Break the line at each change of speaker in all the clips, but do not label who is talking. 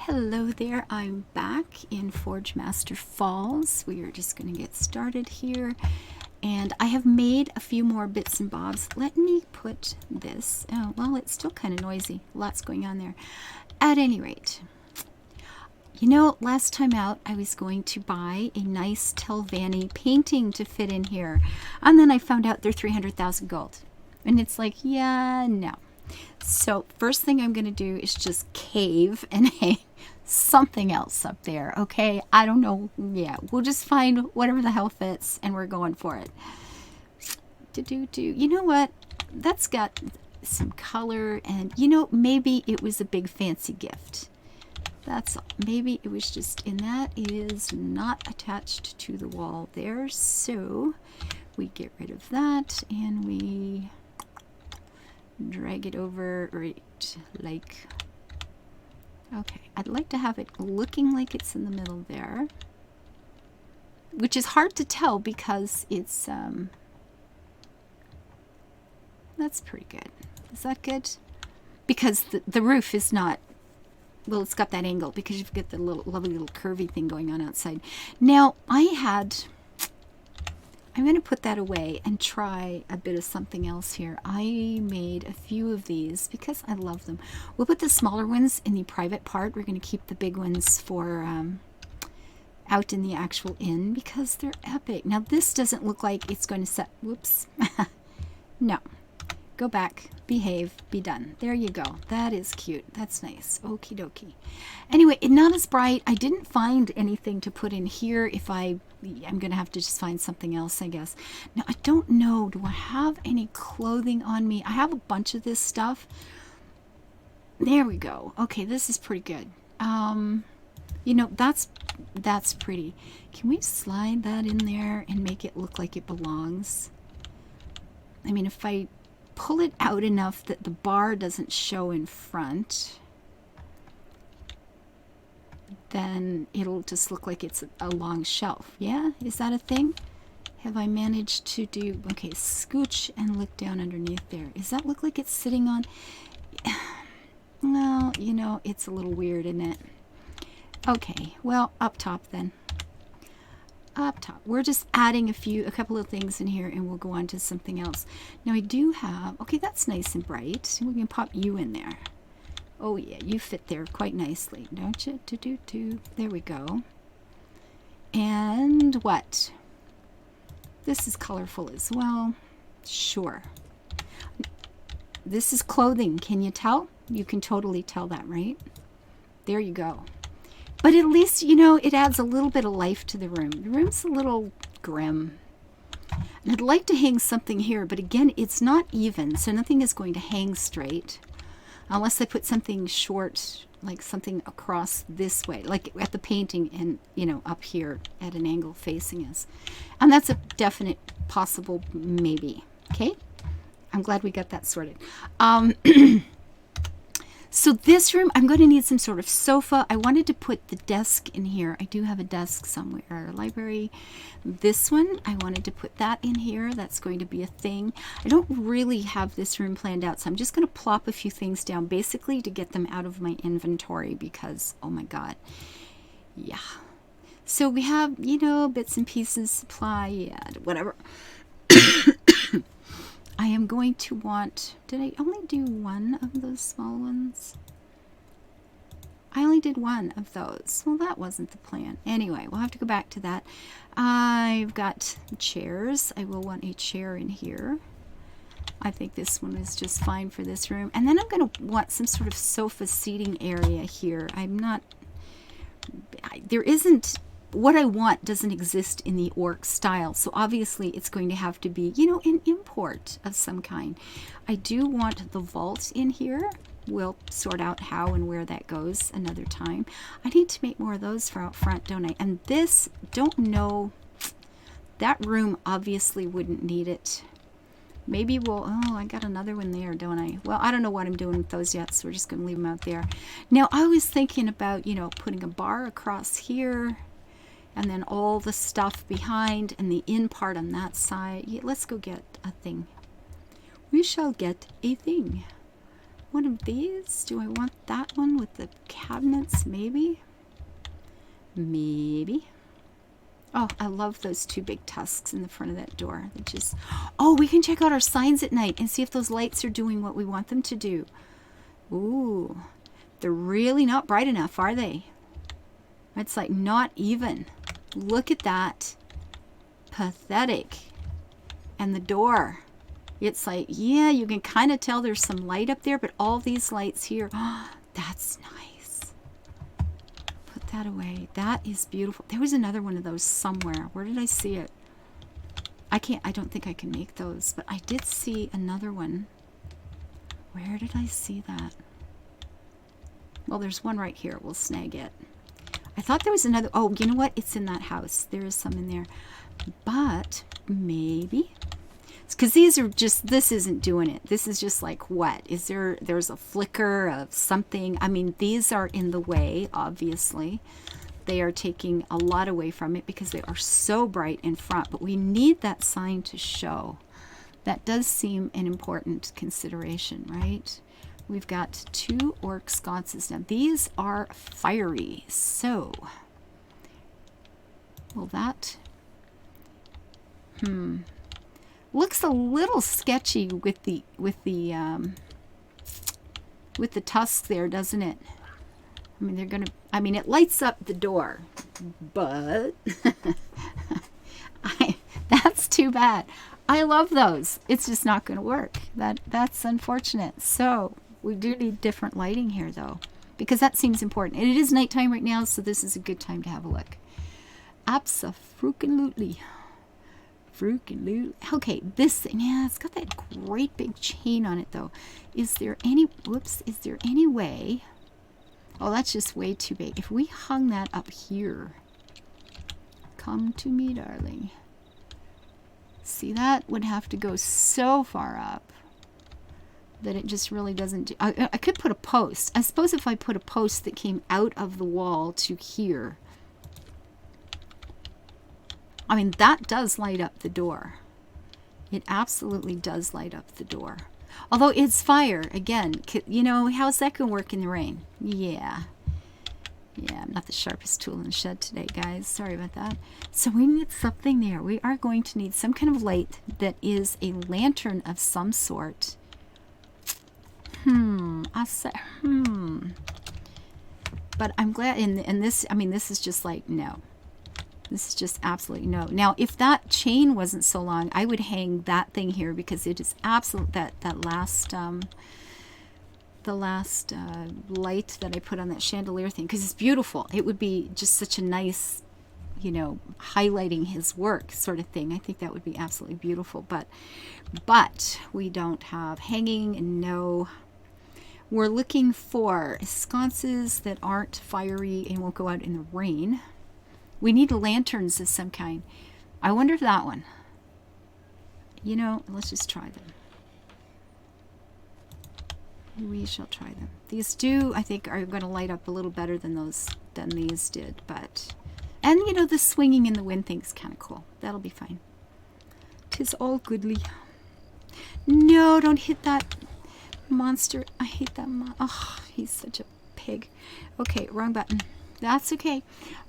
Hello there, I'm back in Forge Master Falls. We are just going to get started here. And I have made a few more bits and bobs. Let me put this, oh, well, it's still kind of noisy. Lots going on there. At any rate, you know, last time out I was going to buy a nice Telvanni painting to fit in here. And then I found out they're 300,000 gold. And it's like, yeah, no. So first thing I'm going to do is just cave and hang something else up there, okay? I don't know. Yeah, we'll just find whatever the hell fits and we're going for it. You know what? That's got some color and, you know, maybe it was a big fancy gift. That's all. Maybe it was just, and that is not attached to the wall there. So we get rid of that and we drag it over right like, okay, I'd like to have it looking like it's in the middle there, which is hard to tell because it's that's pretty good. Is that good? Because the roof is not, well, it's got that angle because you've got the lovely little curvy thing going on outside. Now I'm going to put that away and try a bit of something else here. I made a few of these because I love them. We'll put the smaller ones in the private part. We're going to keep the big ones for out in the actual inn because they're epic. Now this doesn't look like it's going to set, whoops. No. Go back, behave, be done. There you go. That is cute. That's nice. Okie dokie. Anyway, it's not as bright. I didn't find anything to put in here. I'm going to have to just find something else, I guess. Now, I don't know. Do I have any clothing on me? I have a bunch of this stuff. There we go. Okay, this is pretty good. You know, that's pretty. Can we slide that in there and make it look like it belongs? I mean, if I pull it out enough that the bar doesn't show in front, then it'll just look like it's a long shelf. Yeah, is that a thing? Have I managed to do, okay, scooch and look down underneath there. Does that look like it's sitting on? Well, you know, it's a little weird, isn't it? Okay, well, up top then. Up top. We're just adding a couple of things in here and we'll go on to something else. Now I do have, okay, that's nice and bright. We can pop you in there. Oh yeah, you fit there quite nicely, don't you? There we go. And what? This is colorful as well. Sure. This is clothing. Can you tell? You can totally tell that, right? There you go. But at least, you know, it adds a little bit of life to the room. The room's a little grim. And I'd like to hang something here, but again, it's not even, so nothing is going to hang straight. Unless I put something short, like something across this way, like at the painting and, you know, up here at an angle facing us. And that's a definite possible maybe. Okay? I'm glad we got that sorted. So this room, I'm going to need some sort of sofa. I wanted to put the desk in here. I do have a desk somewhere, library. This one, I wanted to put that in here. That's going to be a thing. I don't really have this room planned out, so I'm just going to plop a few things down, basically to get them out of my inventory because, oh my God. Yeah. So we have, you know, bits and pieces, supply, yeah, whatever. I am going to want, did I only do one of those small ones? I only did one of those. Well, that wasn't the plan. Anyway, we'll have to go back to that. I've got chairs. I will want a chair in here. I think this one is just fine for this room. And then I'm going to want some sort of sofa seating area here. There isn't, what I want doesn't exist in the orc style, so obviously it's going to have to be, you know, an import of some kind. I do want the vault in here. We'll sort out how and where that goes another time. I need to make more of those for out front, don't I? And this, don't know, that room obviously wouldn't need it. Maybe we'll, oh, I got another one there, don't I? Well, I don't know what I'm doing with those yet, so we're just going to leave them out there. Now, I was thinking about, you know, putting a bar across here, and then all the stuff behind and the in part on that side. Yeah, let's go get a thing. We shall get a thing. one of these? Do I want that one with the cabinets? Maybe. Maybe. Oh, I love those two big tusks in the front of that door. They just... Oh, we can check out our signs at night and see if those lights are doing what we want them to do. Ooh, they're really not bright enough, are they? It's like not even. Look at that. Pathetic. And the door. It's like, yeah, you can kind of tell there's some light up there, but all these lights here. Oh, that's nice. Put that away. That is beautiful. There was another one of those somewhere. Where did I see it? I don't think I can make those, but I did see another one. Where did I see that? Well, there's one right here. We'll snag it. I thought there was another. Oh, you know what? It's in that house. There is some in there. But maybe. Because these are just, this isn't doing it. This is just like, what? There's a flicker of something. I mean, these are in the way, obviously. They are taking a lot away from it because they are so bright in front. But we need that sign to show. That does seem an important consideration, right? We've got 2 orc sconces. Now, these are fiery. So, will that... Looks a little sketchy with the tusks there, doesn't it? I mean, they're gonna. I mean, it lights up the door, but that's too bad. I love those. It's just not going to work. That's unfortunate. So we do need different lighting here, though, because that seems important. And it is nighttime right now, so this is a good time to have a look. Abso-freaking-lutely. Okay, this thing, yeah, it's got that great big chain on it, though. Is there any way... Oh, that's just way too big. If we hung that up here... Come to me, darling. See, that would have to go so far up that it just really doesn't do... I could put a post. I suppose if I put a post that came out of the wall to here... I mean, that does light up the door. It absolutely does light up the door. Although it's fire, again, you know, how's that going to work in the rain? Yeah. Yeah, I'm not the sharpest tool in the shed today, guys. Sorry about that. So we need something there. We are going to need some kind of light that is a lantern of some sort. But I'm glad, and this, I mean, this is just like, no. This is just absolutely no. Now, if that chain wasn't so long, I would hang that thing here because it is absolute, that last, the last light that I put on that chandelier thing, because it's beautiful. It would be just such a nice, you know, highlighting his work sort of thing. I think that would be absolutely beautiful. But we don't have hanging, and no. We're looking for sconces that aren't fiery and won't go out in the rain. We need lanterns of some kind. I wonder if that one. You know, let's just try them. We shall try them. These do, I think, are going to light up a little better than these did. But, and you know, the swinging in the wind thing's kind of cool. That'll be fine. 'Tis all goodly. No, don't hit that monster. I hate that oh, he's such a pig. Okay, wrong button. That's okay.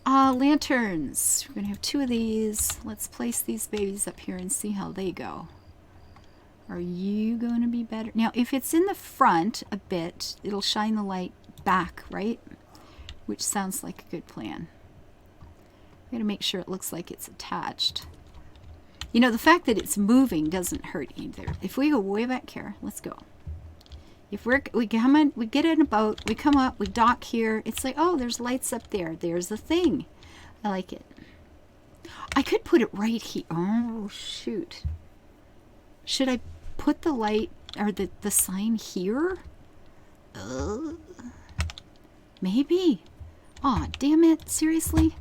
Lanterns. We're going to have 2 of these. Let's place these babies up here and see how they go. Are you going to be better? Now, if it's in the front a bit, it'll shine the light back, right? Which sounds like a good plan. I'm going to make sure it looks like it's attached. You know, the fact that it's moving doesn't hurt either. If we go way back here, let's go. If we come in, we get in a boat, we come up, we dock here. It's like, oh, there's lights up there. There's the thing. I like it. I could put it right here. Oh, shoot. Should I put the light or the sign here? Maybe. Aw, damn it. Seriously?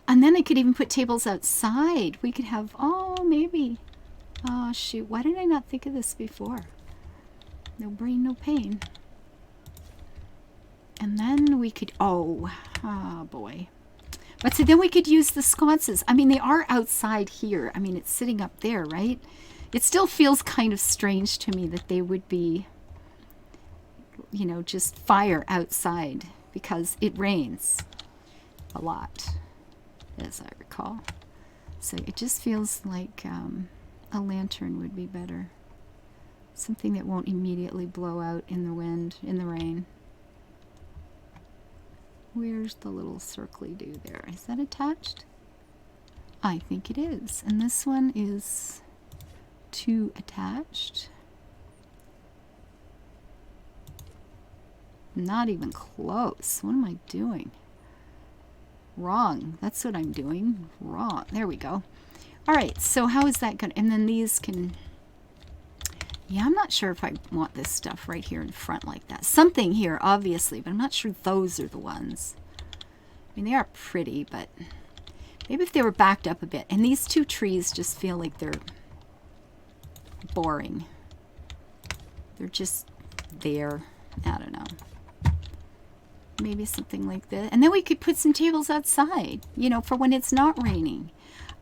And then I could even put tables outside. We could have, oh, maybe. Oh, shoot. Why did I not think of this before? No brain, no pain. And then we could, oh boy. But so then we could use the sconces. I mean, they are outside here. I mean, it's sitting up there, right? It still feels kind of strange to me that they would be, you know, just fire outside because it rains a lot, as I recall. So it just feels like a lantern would be better. Something that won't immediately blow out in the wind, in the rain. Where's the little circly do there? Is that attached? I think it is. And this one is too attached. Not even close. What am I doing? Wrong. That's what I'm doing. Wrong. There we go. All right. So how is that going to... And then these can... Yeah, I'm not sure if I want this stuff right here in front like that. Something here, obviously, but I'm not sure those are the ones. I mean, they are pretty, but maybe if they were backed up a bit. And these two trees just feel like they're boring. They're just there. I don't know. Maybe something like this. And then we could put some tables outside, you know, for when it's not raining.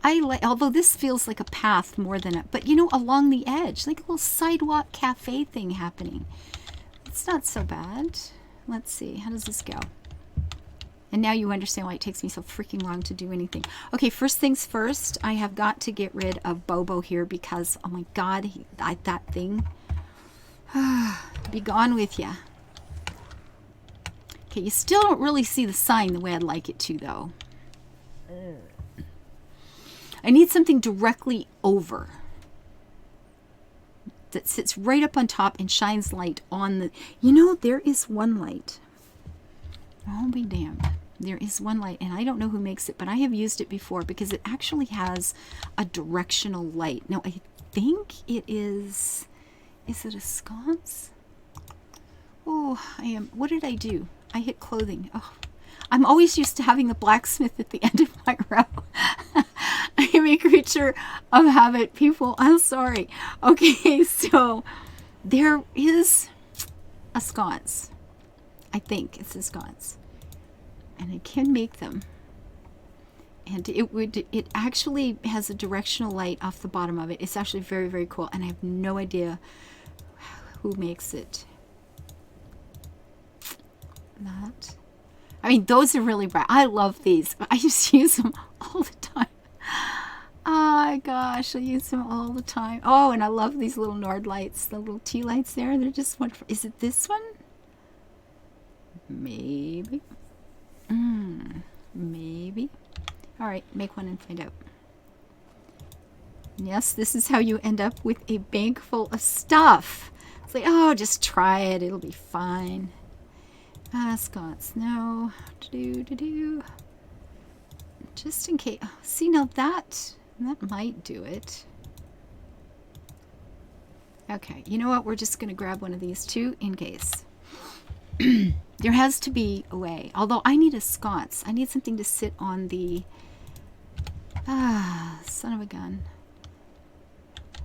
I like, although this feels like a path more than a, but you know, along the edge, like a little sidewalk cafe thing happening. It's not so bad. Let's see, how does this go? And now you understand why it takes me so freaking long to do anything. Okay, first things first, I have got to get rid of Bobo here because, oh my God, that thing. Be gone with ya. Okay, you still don't really see the sign the way I'd like it to, though. I need something directly over that sits right up on top and shines light on the... You know, there is one light. I'll be damned. There is one light, and I don't know who makes it, but I have used it before because it actually has a directional light. Now, I think it is... Is it a sconce? Oh, I am... What did I do? I hit clothing. Oh, I'm always used to having the blacksmith at the end of my row. I am a creature of habit, people. I'm sorry. Okay, so there is a sconce. I think it's a sconce. And I can make them. And it actually has a directional light off the bottom of it. It's actually very, very cool. And I have no idea who makes it. That. I mean, those are really bright. I love these. I just use them all the time. Oh gosh, I use them all the time. Oh, and I love these little Nord lights, the little tea lights there. They're just wonderful. Is it this one? Maybe. Maybe. All right, make one and find out. Yes, this is how you end up with a bank full of stuff. It's like, oh, just try it. It'll be fine. Sconce. No. Do. Just in case. Oh, see, now that might do it. Okay, you know what? We're just going to grab one of these two in case. There has to be a way. Although I need a sconce. I need something to sit on the... son of a gun.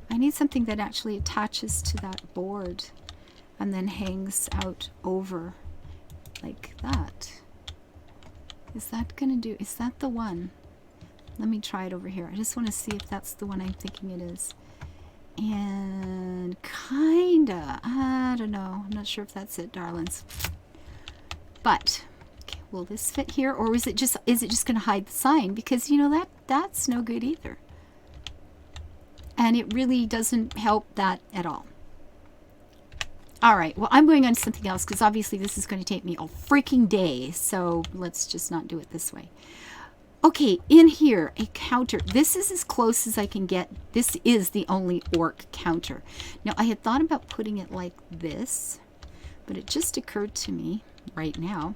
I need something that actually attaches to that board and then hangs out over like that. Is that gonna do? Is that the one? Let me try it over here. I just want to see if that's the one I'm thinking it is. And kinda. I don't know. I'm not sure if that's it, darlings. But okay, will this fit here, or is it just gonna hide the sign? Because you know that's no good either. And it really doesn't help that at all. All right, well, I'm going on to something else because obviously this is going to take me a freaking day. So let's just not do it this way. Okay, in here, a counter. This is as close as I can get. This is the only orc counter. Now, I had thought about putting it like this, but it just occurred to me right now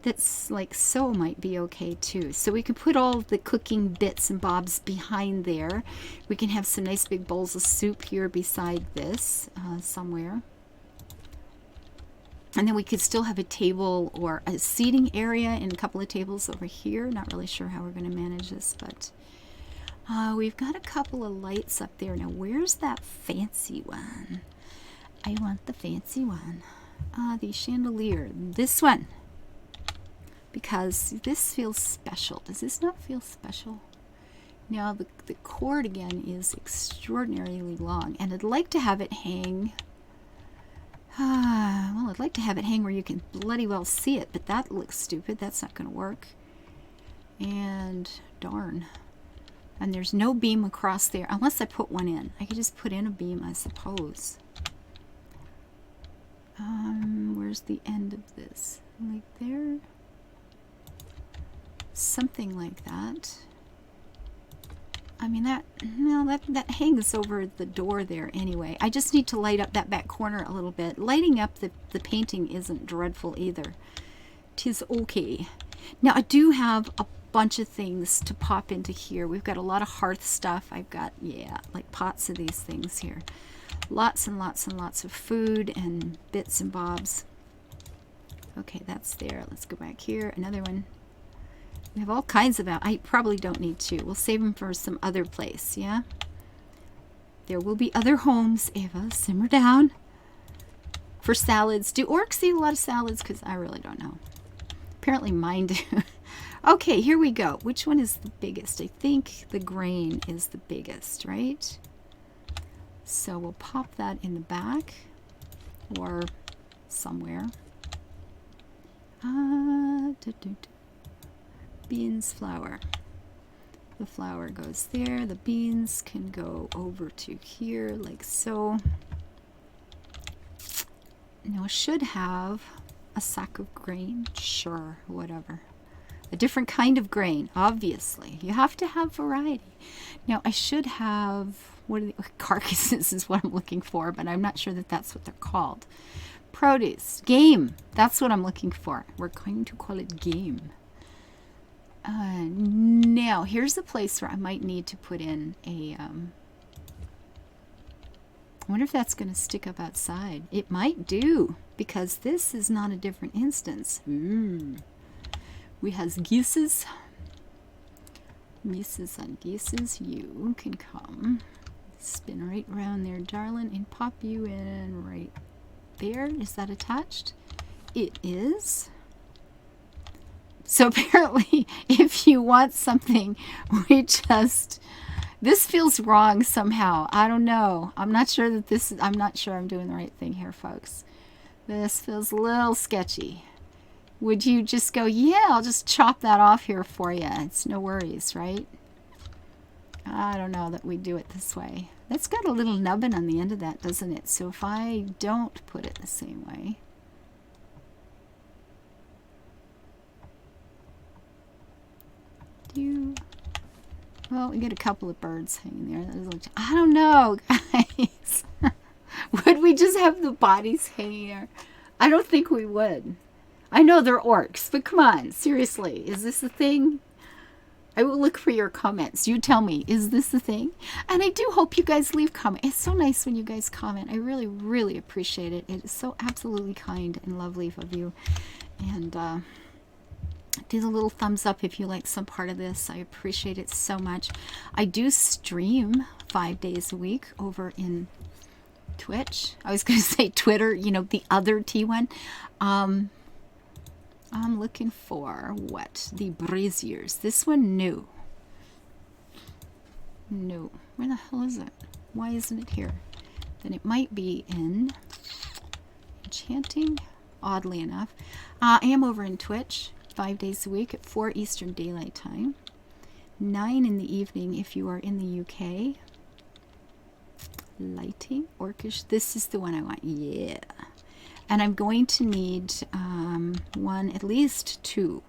that's like so might be okay too. So we can put all of the cooking bits and bobs behind there. We can have some nice big bowls of soup here beside this somewhere. And then we could still have a table or a seating area and a couple of tables over here. Not really sure how we're going to manage this, but we've got a couple of lights up there. Now, where's that fancy one? I want the fancy one. The chandelier. This one. Because this feels special. Does this not feel special? Now the cord again is extraordinarily long, and I'd like to have it hang. Well, I'd like to have it hang where you can bloody well see it, but that looks stupid. That's not going to work. And darn. And there's no beam across there, unless I put one in. I could just put in a beam, I suppose. Where's the end of this? Like there? Something like that. I mean, that hangs over the door there anyway. I just need to light up that back corner a little bit. Lighting up the painting isn't dreadful either. 'Tis okay. Now, I do have a bunch of things to pop into here. We've got a lot of hearth stuff. I've got, yeah, like pots of these things here. Lots and lots and lots of food and bits and bobs. Okay, that's there. Let's go back here. Another one. We have all kinds of, I probably don't need to. We'll save them for some other place, yeah? There will be other homes, Ava. Simmer down. For salads. Do orcs eat a lot of salads? Because I really don't know. Apparently mine do. Okay, here we go. Which one is the biggest? I think the grain is the biggest, right? So we'll pop that in the back or somewhere. Beans, flour. The flour goes there. The beans can go over to here like so. Now I should have a sack of grain. Sure, whatever. A different kind of grain, obviously. You have to have variety. Now I should have, what are the carcasses is what I'm looking for, but I'm not sure that that's what they're called. Produce, game. That's what I'm looking for. We're going to call it game. Now, here's a place where I might need to put in a, I wonder if that's going to stick up outside. It might do, because this is not a different instance. We has geeses. Misses and geeses, you can come. Spin right around there, darling, and pop you in right there. Is that attached? It is. So apparently, if you want something, this feels wrong somehow. I don't know. I'm not sure that I'm not sure I'm doing the right thing here, folks. This feels a little sketchy. Would you just go, yeah, I'll just chop that off here for you. It's no worries, right? I don't know that we do it this way. That's got a little nubbin on the end of that, doesn't it? So if I don't put it the same way. Well, we get a couple of birds hanging there. I don't know, guys. Would we just have the bodies hanging there? I don't think we would. I know they're orcs, but come on, seriously, is this a thing? I will look for your comments. You tell me, is this a thing? And I do hope you guys leave comments. It's so nice when you guys comment. I really, really appreciate it. It is so absolutely kind and lovely of you. And do the little thumbs up if you like some part of this. I appreciate it so much. I do stream 5 days a week over in Twitch. I was going to say Twitter, you know, the other T1. I'm looking for what? The braziers. This one, no. No. Where the hell is it? Why isn't it here? Then it might be in enchanting, oddly enough. I am over in Twitch 5 days a week at 4 Eastern Daylight Time. 9 in the evening if you are in the UK. Lighting, orcish. This is the one I want. Yeah. And I'm going to need one, at least two.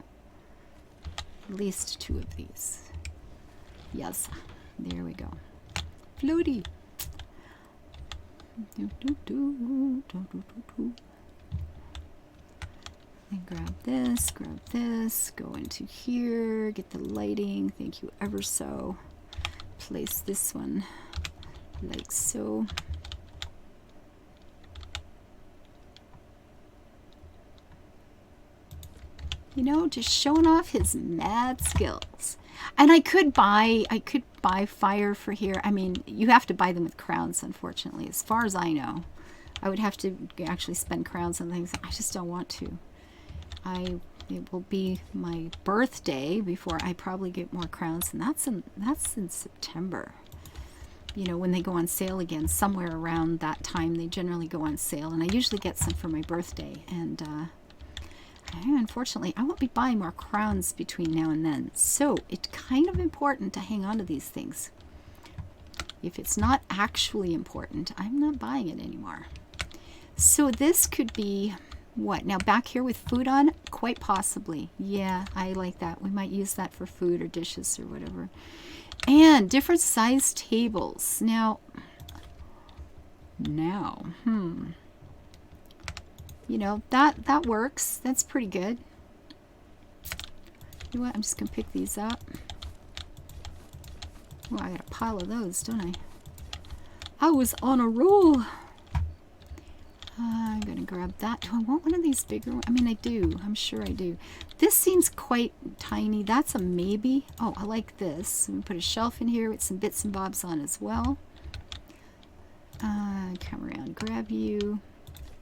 At least 2 of these. Yes. There we go. Floaty. And grab this, go into here, get the lighting. Thank you ever so. Place this one like so. You know, just showing off his mad skills. And I could buy fire for here. I mean, you have to buy them with crowns, unfortunately. As far as I know, I would have to actually spend crowns on things. I just don't want to. I it will be my birthday before I probably get more crowns, and that's in September. You know, when they go on sale again, somewhere around that time they generally go on sale, and I usually get some for my birthday. And unfortunately, I won't be buying more crowns between now and then, so it's kind of important to hang on to these things. If it's not actually important, I'm not buying it anymore. So this could be what? Now back here with food on? Quite possibly. Yeah, I like that. We might use that for food or dishes or whatever. And different size tables. Now, you know, that works. That's pretty good. You know what? I'm just going to pick these up. Oh, I got a pile of those, don't I? I was on a roll. I'm going to grab that. Do I want one of these bigger ones? I mean, I do. I'm sure I do. This seems quite tiny. That's a maybe. Oh, I like this. I'm going to put a shelf in here with some bits and bobs on as well. Come around, grab you.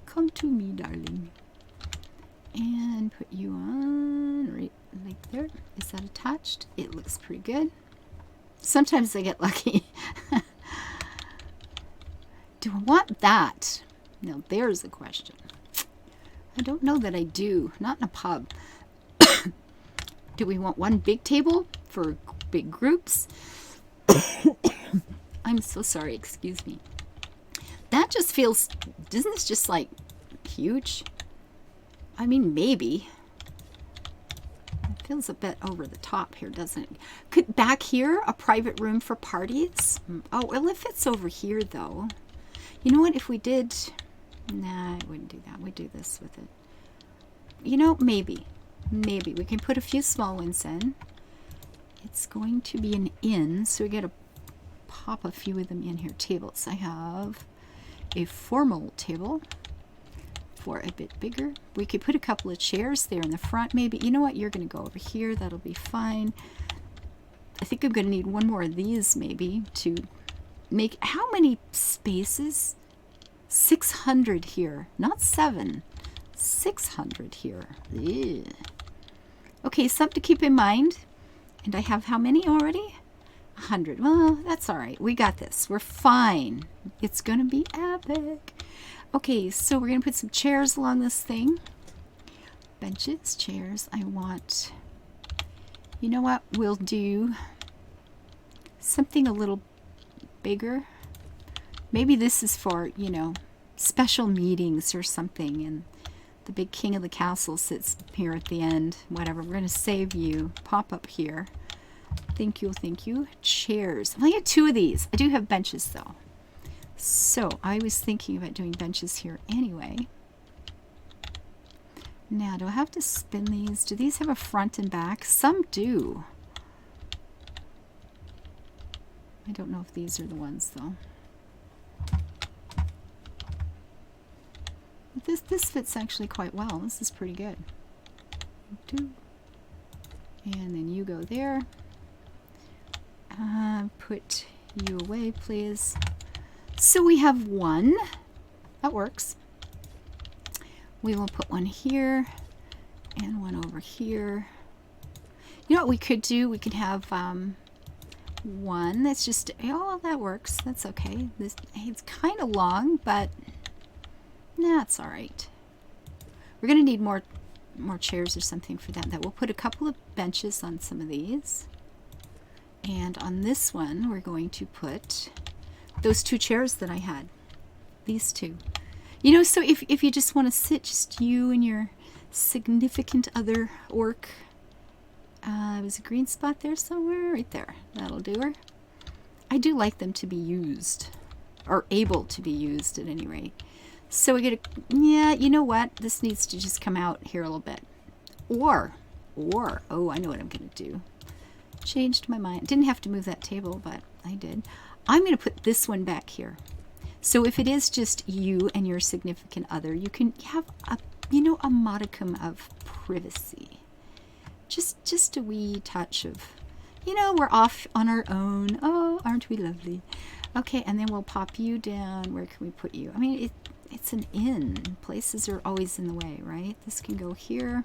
Come to me, darling. And put you on right like there. Is that attached? It looks pretty good. Sometimes I get lucky. Do I want that? Now there's the question. I don't know that I do. Not in a pub. Do we want one big table for big groups? I'm so sorry, excuse me. That just feels, isn't this just like huge? I mean, maybe. It feels a bit over the top here, doesn't it? Could back here a private room for parties? Oh, well, if it's over here though. You know what, if we did, nah, I wouldn't do that. We'd do this with it. You know, maybe we can put a few small ones in. It's going to be an inn, so we got to pop a few of them in here. Tables. I have a formal table for a bit bigger. We could put a couple of chairs there in the front, maybe. You know what? You're going to go over here. That'll be fine. I think I'm going to need one more of these, maybe, to make. How many spaces? 600 here, not 7. 600 here. Ugh. Okay, something to keep in mind. And I have how many already? 100. Well, that's all right. We got this. We're fine. It's going to be epic. Okay, so we're going to put some chairs along this thing. Benches, chairs. I want, you know what? We'll do something a little bigger. Maybe this is for, you know, special meetings or something, and the big king of the castle sits here at the end. Whatever. We're going to save you. Pop up here. Thank you, thank you. Chairs. I only got 2 of these. I do have benches, though. So, I was thinking about doing benches here anyway. Now, do I have to spin these? Do these have a front and back? Some do. I don't know if these are the ones, though. This fits actually quite well. This is pretty good. And then you go there. Put you away, please. So we have 1. That works. We will put 1 here and 1 over here. You know what we could do? We could have 1 that's just, oh, that works. That's okay. It's kind of long, but nah, it's all right. We're going to need more chairs or something for that. We'll put a couple of benches on some of these. And on this one, we're going to put those 2 chairs that I had. These 2. You know, so if you just want to sit, just you and your significant other orc. There's a green spot there somewhere. Right there. That'll do her. I do like them to be used. Or able to be used at any rate. So we get a, yeah, you know what? This needs to just come out here a little bit. Or, oh, I know what I'm going to do. Changed my mind. Didn't have to move that table, but I did. I'm going to put this one back here. So if it is just you and your significant other, you can have a, you know, a modicum of privacy. Just a wee touch of, you know, we're off on our own. Oh, aren't we lovely? Okay, and then we'll pop you down. Where can we put you? I mean, it's an inn. Places are always in the way, right? This can go here.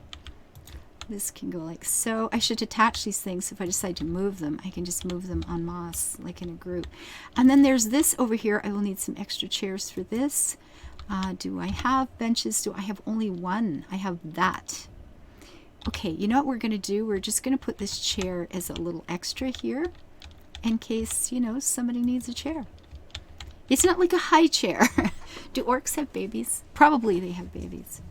This can go like so. I should attach these things, so if I decide to move them, I can just move them en masse, like in a group. And then there's this over here. I will need some extra chairs for this. Do I have benches? Do I have only one? I have that. Okay, you know what we're going to do? We're just going to put this chair as a little extra here in case, you know, somebody needs a chair. It's not like a high chair. Do orcs have babies? Probably they have babies.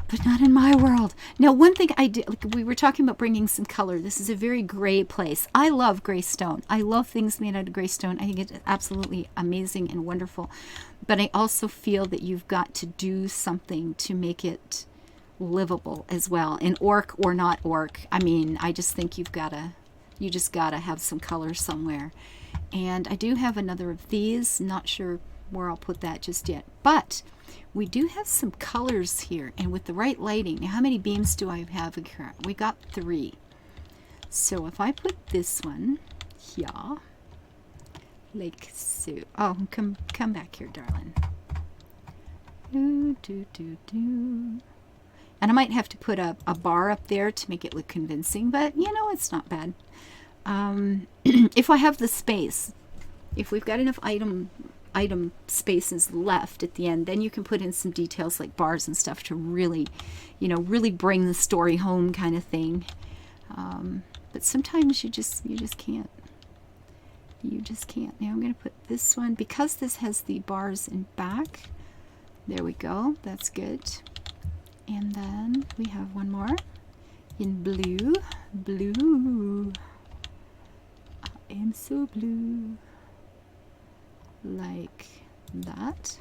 But not in my world. Now, one thing I did, like we were talking about bringing some color. This is a very gray place. I love gray stone. I love things made out of gray stone. I think it's absolutely amazing and wonderful. But I also feel that you've got to do something to make it livable as well. In orc or not orc, I mean, I just think you just gotta have some color somewhere. And I do have another of these. Not sure where I'll put that just yet. But we do have some colors here, and with the right lighting. Now, how many beams do I have here? We got 3. So if I put this one here, like so. Oh, come back here, darling. And I might have to put a bar up there to make it look convincing, but you know, it's not bad. If I have the space, if we've got enough item spaces left at the end, then you can put in some details like bars and stuff to really, you know, really bring the story home, kind of thing. But sometimes you just can't. You just can't. Now I'm going to put this one, because this has the bars in back. There we go. That's good. And then we have one more in blue. Blue. I am so blue. Like that.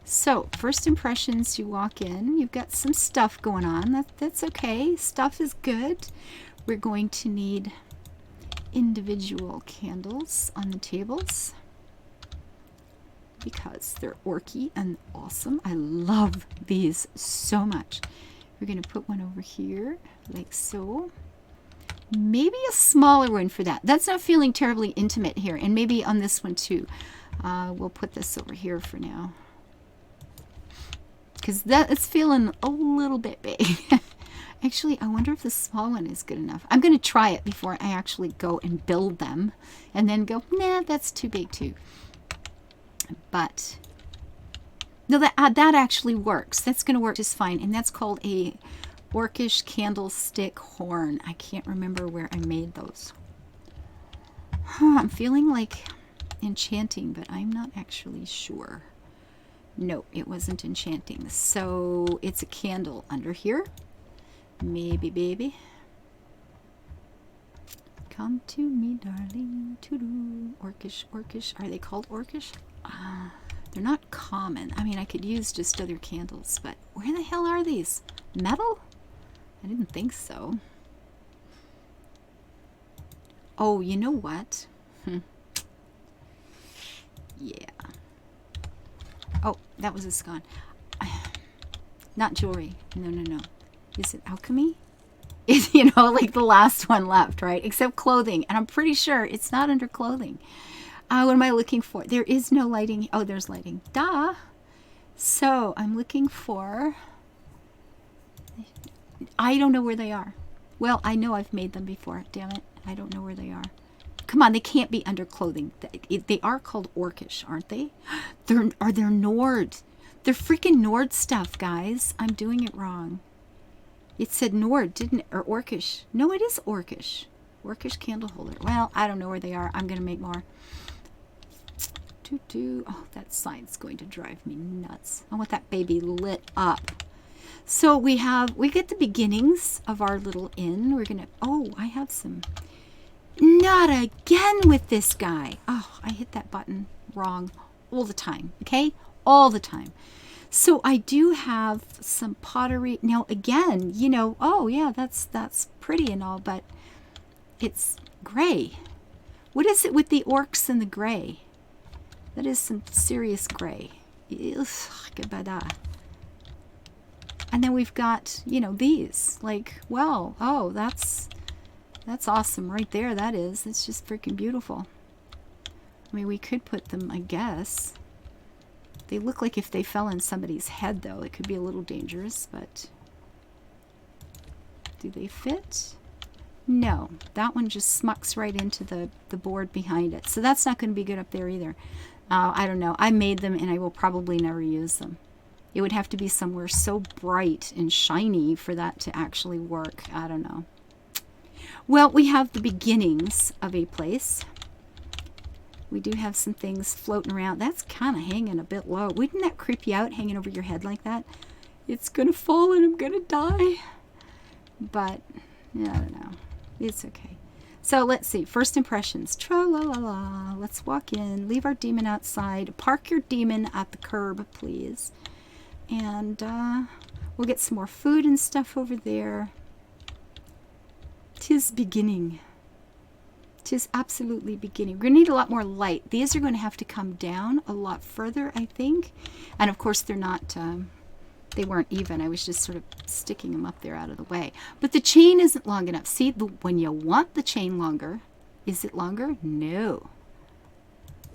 So first impressions, you walk in, you've got some stuff going on. That's okay. Stuff is good. We're going to need individual candles on the tables because they're orky and awesome. I love these so much. We're going to put one over here like so. Maybe a smaller one for that. That's not feeling terribly intimate here. And maybe on this one too. We'll put this over here for now, because it's feeling a little bit big. Actually, I wonder if the small one is good enough. I'm going to try it before I actually go and build them, and then go, nah, that's too big too. But no, that actually works. That's going to work just fine, and that's called a orcish candlestick horn. I can't remember where I made those. I'm feeling like enchanting, but I'm not actually sure. No, it wasn't enchanting. So it's a candle under here. Maybe, baby. Come to me, darling. To-do. Orcish, orcish. Are they called orcish? They're not common. I mean, I could use just other candles, but where the hell are these? Metal? I didn't think so. Oh, you know what? Yeah. Oh, that was a scone. Not jewelry. No. Is it alchemy? It's, you know, like the last one left, right? Except clothing. And I'm pretty sure it's not under clothing. What am I looking for? There is no lighting. Oh, there's lighting. Duh. So I'm looking for... I don't know where they are. Well, I know I've made them before. Damn it. I don't know where they are. Come on, they can't be under clothing. They are called orcish, aren't they? They're Nord. They're freaking Nord stuff, guys. I'm doing it wrong. It said Nord, didn't it? Or orcish. No, it is orcish. Orcish candle holder. Well, I don't know where they are. I'm going to make more. Oh, that sign's going to drive me nuts. I want that baby lit up. So we get the beginnings of our little inn. We're going to... Oh, I have some... Not again with this guy. Oh, I hit that button wrong all the time. Okay? All the time. So I do have some pottery. Now, again, you know, oh, yeah, that's pretty and all, but it's gray. What is it with the orcs and the gray? That is some serious gray. And then we've got, you know, these. Like, well, oh, that's awesome right there. That is. It's just freaking beautiful. I mean, we could put them, I guess. They look like if they fell in somebody's head, though. It could be a little dangerous, but... Do they fit? No, that one just smucks right into the board behind it. So that's not going to be good up there either. I don't know. I made them and I will probably never use them. It would have to be somewhere so bright and shiny for that to actually work. I don't know. Well, we have the beginnings of a place. We do have some things floating around. That's kind of hanging a bit low. Wouldn't that creep you out, hanging over your head like that? It's going to fall and I'm going to die. But, yeah, I don't know. It's okay. So let's see. First impressions. Tra-la-la-la. Let's walk in. Leave our demon outside. Park your demon at the curb, please. And we'll get some more food and stuff over there. 'Tis beginning. 'Tis absolutely beginning. We're going to need a lot more light. These are going to have to come down a lot further, I think. And of course, they're not... they weren't even. I was just sort of sticking them up there out of the way. But the chain isn't long enough. See, when you want the chain longer, is it longer? No.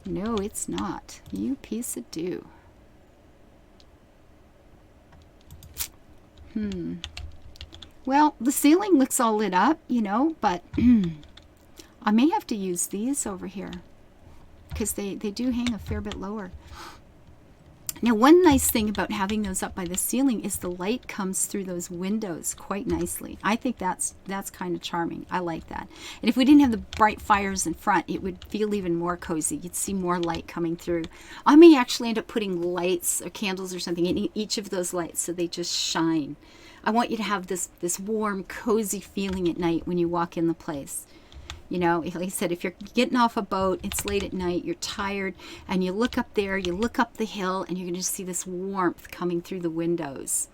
No, it's not. You piece of do. Well, the ceiling looks all lit up, you know, but I may have to use these over here because they do hang a fair bit lower. Now, one nice thing about having those up by the ceiling is the light comes through those windows quite nicely. I think that's kind of charming. I like that. And if we didn't have the bright fires in front, it would feel even more cozy. You'd see more light coming through. I may actually end up putting lights or candles or something in each of those lights so they just shine. I want you to have this warm, cozy feeling at night when you walk in the place. You know, like I said, if you're getting off a boat, it's late at night, you're tired, and you look up there, you look up the hill, and you're going to see this warmth coming through the windows.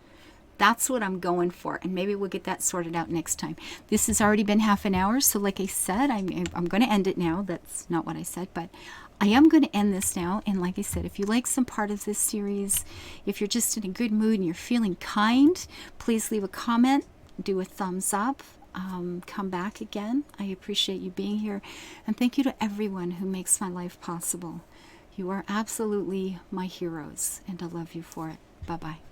That's what I'm going for, and maybe we'll get that sorted out next time. This has already been half an hour, so like I said, I'm going to end it now. That's not what I said, but I am going to end this now. And like I said, if you like some part of this series, if you're just in a good mood and you're feeling kind, please leave a comment, do a thumbs up. Come back again. I appreciate you being here, and thank you to everyone who makes my life possible. You are absolutely my heroes, and I love you for it. Bye-bye.